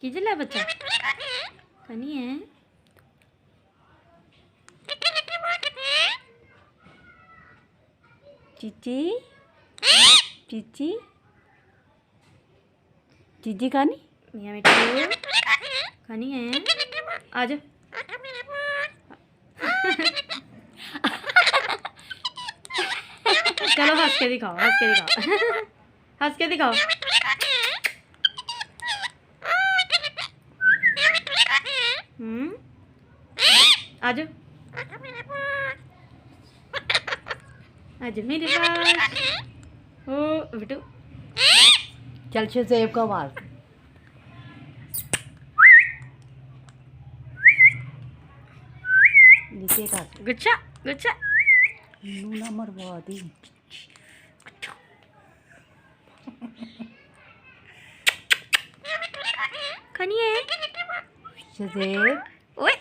की जला बच्चा कनी है चीची चीची चीजी खानी मियाँ मिठू खानी है आ जाओ चलो हंस के दिखाओ हंस के दिखाओ हंस के दिखाओ आ जाओ आज मेरे पास ओ बिटू चल सेब का मार नीचे का गुच्छा गुच्छा लूना मरवा दी खानी है सेब ओए